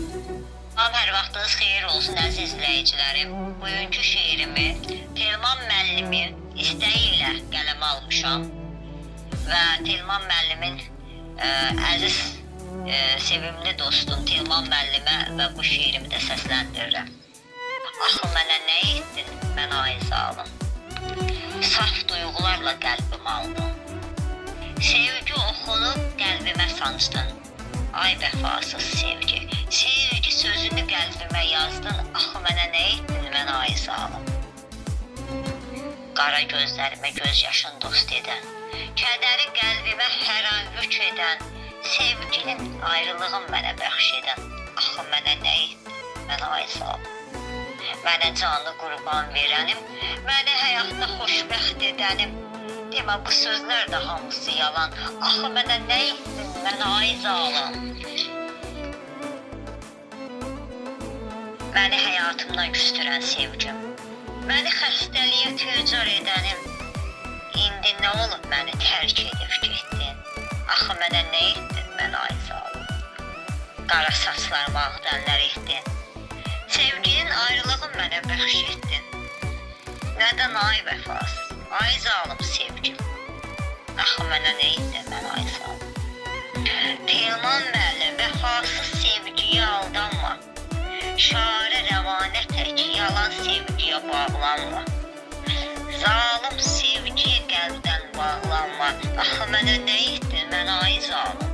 Hər vaxtınız xeyir olsun əziz izləyicilərim. Bugünkü şeirimi Telman müəllimin istəyi ilə qələmə almışam və Telman müəllimin əziz, sevimli dostum Telman müəllimə və bu şeirimi də səsləndirirəm. Axı mənə nə etdin, mənə ay zalım? Saf duyğularla qəlbimi aldın. Sevgi oxunu qəlbimə sancdın. Ay vəfasız sevgi. Sevgi sözünü qəlbimə yazdın. Axı mənə nə etdin, mənə ay zalım? Qara gözlərimə göz yaşın dost edən, kədəri qəlbimə hər an yük edən, sevginin ayrılığın mənə bəxş edən. Axı mənə nə etdin, mənə ay zalım? Mənə canı qurban verənim, məni həyatda xoşbəxt edənim. Demə bu sözlər də hamısı yalan. Axı mənə nə etdin, mənə ay zalım? Məni həyatımdan küstürən sevgim, məni xəstəliyə tüccar edənim. İndi nə olub məni tərk edib getdin? Axı mənə nə etdin, mənə ay zalım? Qara saçlarıma ağ dənlər etdin. Sevginin ayrılığın mənə bəxş etdin. Nədən ay vəfasız, ay zalım sevgim? Axı mənə nə etdin, mənə ay zalım? Telman müəllim, vəfasız sevgiyə aldanma. Şarə rəvanə tək, yalan sevgiyə bağlanma. Zalım sevgiyə qəlbdən bağlanma. Axı mənə nə etdin, mənə ay zalım?